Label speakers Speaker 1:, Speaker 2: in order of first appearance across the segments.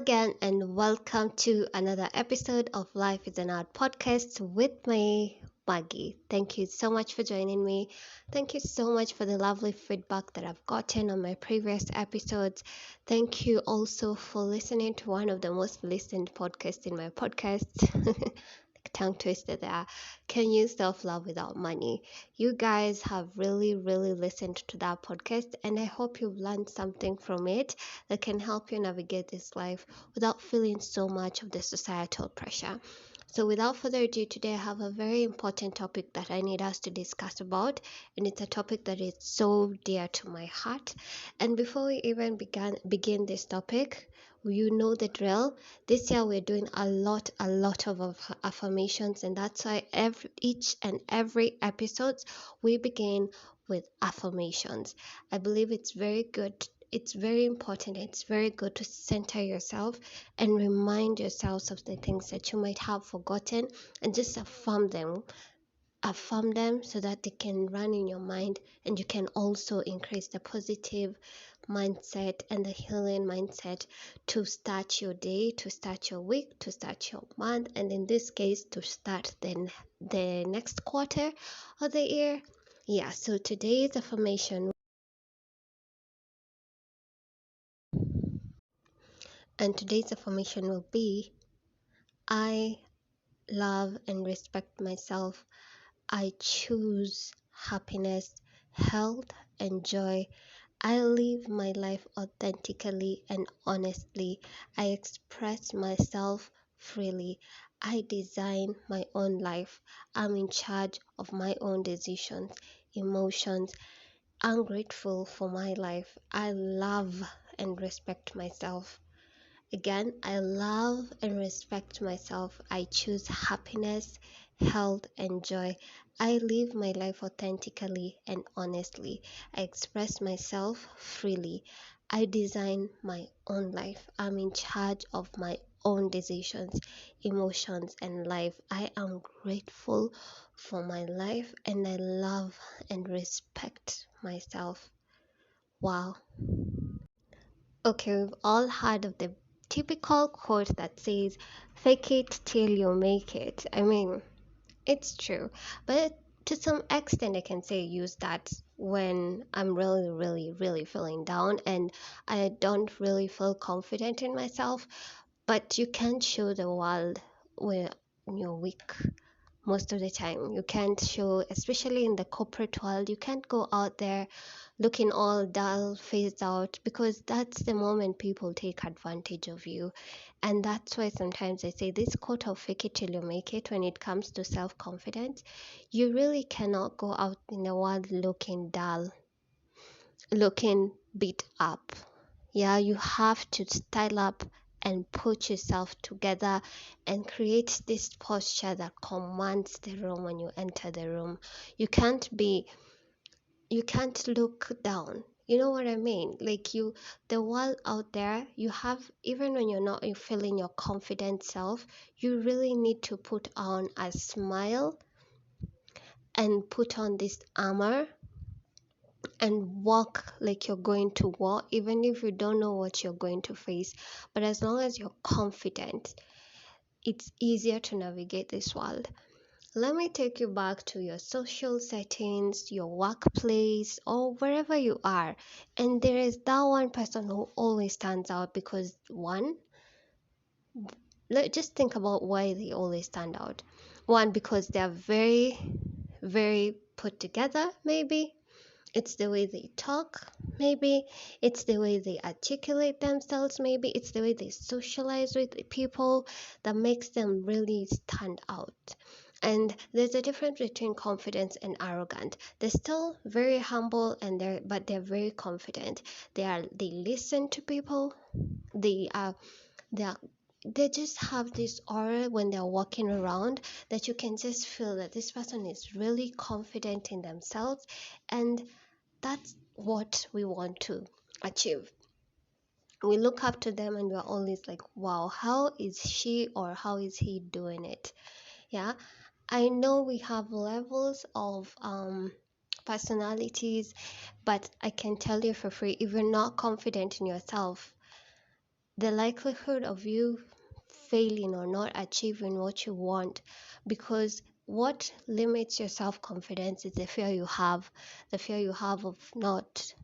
Speaker 1: again, and welcome to another episode of Life is an Art podcast with me, Maggie. Thank you so much for joining me. Thank you so much for the lovely feedback that I've gotten on my previous episodes. Thank you also for listening to one of the most listened podcasts in my podcast. Tongue twister there. Can you self love without money? You guys have really, really listened to that podcast, and I hope you've learned something from it that can help you navigate this life without feeling so much of the societal pressure. So, without further ado, today I have a very important topic that I need us to discuss about, and it's a topic that is so dear to my heart. And before we even begin this topic, you know the drill. This year we're doing a lot of affirmations, and that's why each and every episodes we begin with affirmations. I believe it's very good, it's very important, it's very good to center yourself and remind yourselves of the things that you might have forgotten, and just affirm them so that they can run in your mind, and you can also increase the positive mindset and the healing mindset to start your day, to start your week, to start your month, and in this case to start the next quarter of the year. Yeah, so today's affirmation, will be: I love and respect myself. I choose happiness, health, and joy. I live my life authentically and honestly. I express myself freely. I design my own life. I'm in charge of my own decisions, emotions. I'm grateful for my life. I love and respect myself. Again, I love and respect myself. I choose happiness, health, and joy. I live my life authentically and honestly. I express myself freely. I design my own life. I'm in charge of my own decisions, emotions, and life. I am grateful for my life, and I love and respect myself. Wow. Okay, we've all heard of the typical quote that says, fake it till you make it. I mean, it's true, but to some extent, I can say use that when I'm really, really, really feeling down and I don't really feel confident in myself. But you can't show the world when you're weak most of the time. You can't show, especially in the corporate world, you can't go out there looking all dull, phased out, because that's the moment people take advantage of you. And that's why sometimes I say this quote of fake it till you make it, when it comes to self confidence, you really cannot go out in the world looking dull, looking beat up. Yeah, you have to style up and put yourself together and create this posture that commands the room when you enter the room. You can't be, you can't look down. You know what I mean? Like the world out there, you have, even when you're not feeling your confident self, you really need to put on a smile and put on this armor and walk like you're going to war, even if you don't know what you're going to face. But as long as you're confident, it's easier to navigate this world. Let me take you back to your social settings, your workplace, or wherever you are. And there is that one person who always stands out because, one, just think about why they always stand out. One, because they're very, very put together, maybe. It's the way they talk, maybe. It's the way they articulate themselves, maybe. It's the way they socialize with people that makes them really stand out. And there's a difference between confidence and arrogant. They're still very humble, but they're very confident. They listen to people. They are they are they just have this aura when they're walking around, that you can just feel that this person is really confident in themselves, and that's what we want to achieve. We look up to them and we're always like, wow, how is she or how is he doing it? Yeah, I know we have levels of personalities, but I can tell you for free, if you're not confident in yourself, the likelihood of you failing or not achieving what you want, because what limits your self-confidence is the fear you have of not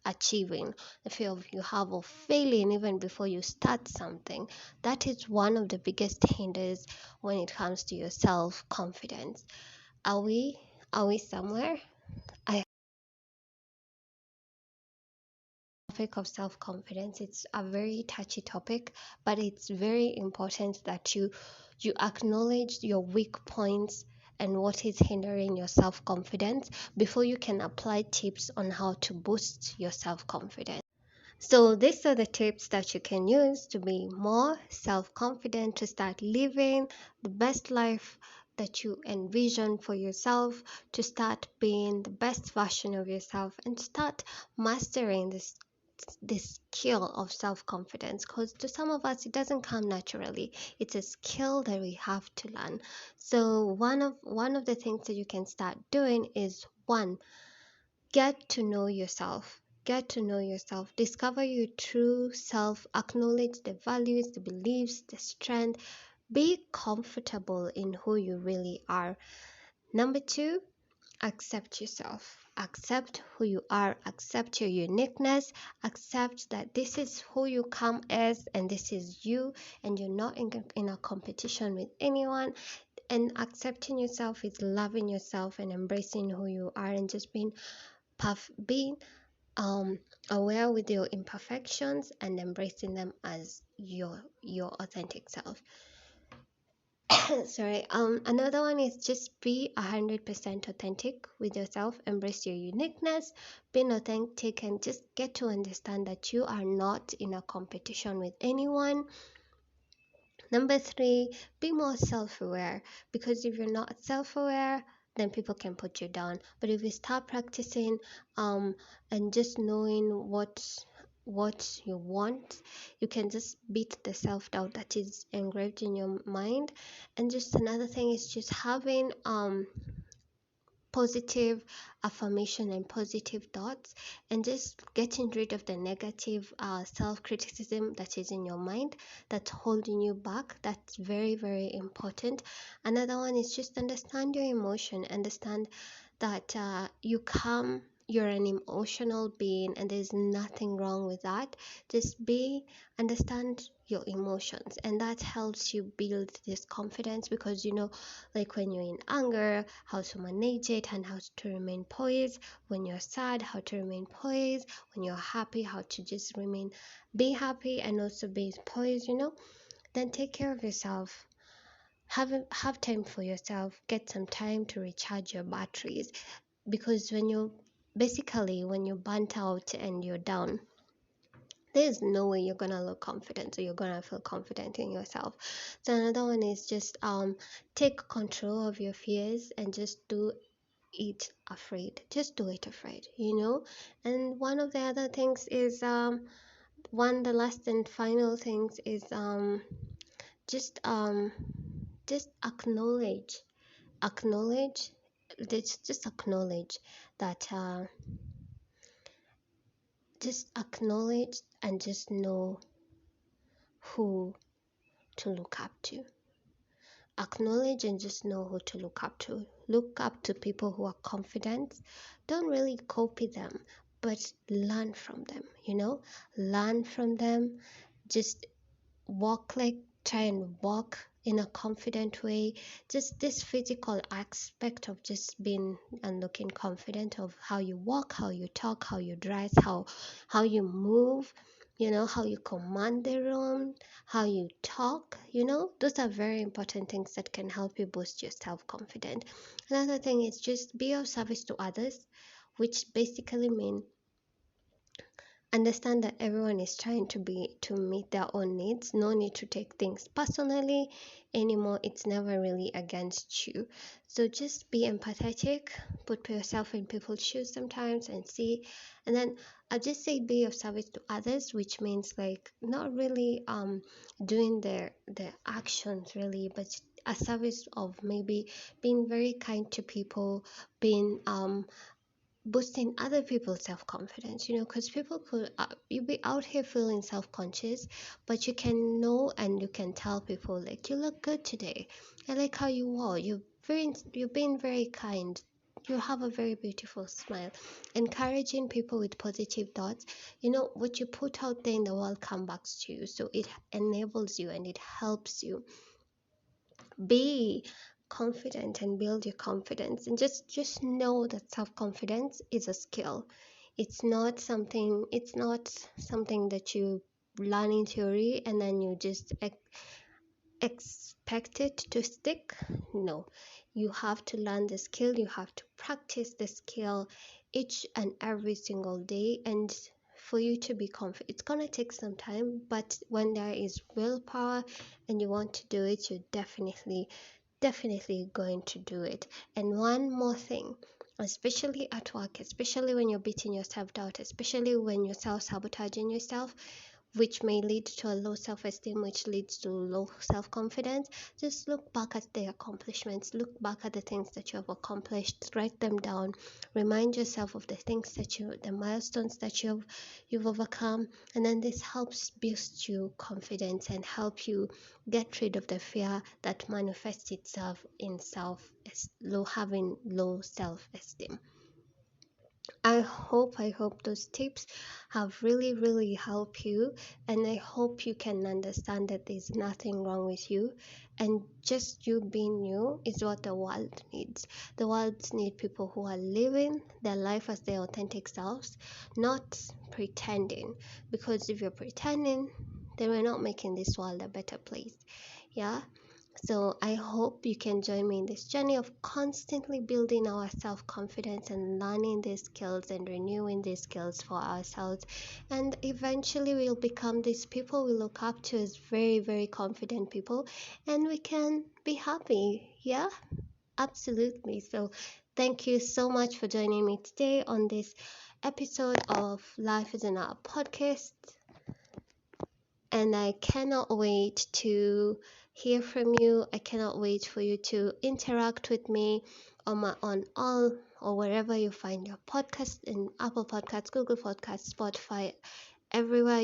Speaker 1: achieving, the fear of you have of failing even before you start something. That is one of the biggest hinders when it comes to your self-confidence. Are we somewhere? I Topic of self-confidence, it's a very touchy topic, but it's very important that you acknowledge your weak points and what is hindering your self-confidence before you can apply tips on how to boost your self-confidence. So these are the tips that you can use to be more self-confident, to start living the best life that you envision for yourself, to start being the best version of yourself, and start mastering this skill of self-confidence, because to some of us it doesn't come naturally. It's a skill that we have to learn. So one of the things that you can start doing is, one, get to know yourself. Get to know yourself. Discover your true self. Acknowledge the values, the beliefs, the strength. Be comfortable in who you really are. Number two, accept yourself. Accept who you are. Accept your uniqueness. Accept that this is who you come as and this is you, and you're not in a competition with anyone. And accepting yourself is loving yourself and embracing who you are, and just being um aware with your imperfections and embracing them as your authentic self. Sorry. Another one is just be 100% authentic with yourself. Embrace your uniqueness. Being authentic and just get to understand that you are not in a competition with anyone. Number three, be more self-aware, because if you're not self-aware, then people can put you down. But if you start practicing and just knowing what you want, you can just beat the self-doubt that is engraved in your mind. And just another thing is just having positive affirmation and positive thoughts, and just getting rid of the negative self-criticism that is in your mind that's holding you back. That's very, very important. Another one is just understand your emotion. Understand that you're an emotional being and there's nothing wrong with that. Just understand your emotions, and that helps you build this confidence, because like when you're in anger, how to manage it and how to remain poised. When you're sad, how to remain poised. When you're happy, how to just be happy and also be poised. Then take care of yourself. Have time for yourself. Get some time to recharge your batteries, because when you're burnt out and you're down, there's no way you're gonna look confident or you're gonna feel confident in yourself. So another one is just take control of your fears and just do it afraid. Just do it afraid. And one of the other things is the last and final things is just just acknowledge just acknowledge that just acknowledge and just know who to look up to. Acknowledge and just know who to look up to. Look up to people who are confident. Don't really copy them, but learn from them. Learn from them. Just try and walk in a confident way. Just this physical aspect of just being and looking confident, of how you walk, how you talk, how you dress, how you move, how you command the room, how you talk. Those are very important things that can help you boost your self-confidence. Another thing is just be of service to others, which basically means understand that everyone is trying to meet their own needs. No need to take things personally anymore. It's never really against you. So just be empathetic, put yourself in people's shoes sometimes and see. And then I just say be of service to others, which means like not really doing their actions really, but a service of maybe being very kind to people, being boosting other people's self-confidence, because people could you be out here feeling self-conscious, but you can know and you can tell people like, you look good today, I like how you are, you've been very kind, you have a very beautiful smile. Encouraging people with positive thoughts, what you put out there in the world comes back to you, so it enables you and it helps you be confident and build your confidence. And just know that self-confidence is a skill. It's not something that you learn in theory and then you just expect it to stick. No, you have to learn the skill, you have to practice the skill each and every single day. And for you to be confident, it's going to take some time, but when there is willpower and you want to do it, you're definitely going to do it. And one more thing, especially at work, especially when you're beating yourself down, especially when you're self-sabotaging yourself, which may lead to a low self-esteem, which leads to low self-confidence, just look back at the accomplishments, look back at the things that you have accomplished, write them down, remind yourself of the things the milestones that you've overcome, and then this helps boost you confidence and help you get rid of the fear that manifests itself in having low self-esteem. I hope those tips have really helped you, and I hope you can understand that there's nothing wrong with you, and just you being you is what the world needs. The world needs people who are living their life as their authentic selves, not pretending, because if you're pretending, then we're not making this world a better place. Yeah. So I hope you can join me in this journey of constantly building our self-confidence and learning these skills and renewing these skills for ourselves. And eventually we'll become these people we look up to as very confident people, and we can be happy. Yeah, absolutely. So thank you so much for joining me today on this episode of Life is an Art podcast. And I cannot wait to hear from you. I cannot wait for you to interact with me on all or wherever you find your podcast, in Apple Podcasts, Google Podcasts, Spotify, everywhere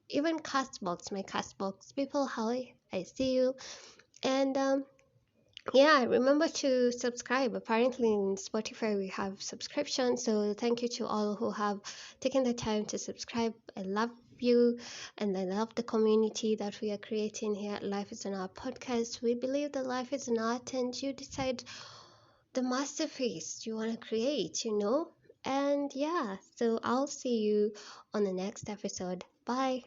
Speaker 1: even Castbox, my Castbox people. Hi, I see you. And yeah, remember to subscribe. Apparently in Spotify we have subscription, so thank you to all who have taken the time to subscribe. I love you and I love the community that we are creating here at Life is an Art podcast. We believe that life is an art and you decide the masterpiece you want to create, And yeah, so I'll see you on the next episode. Bye.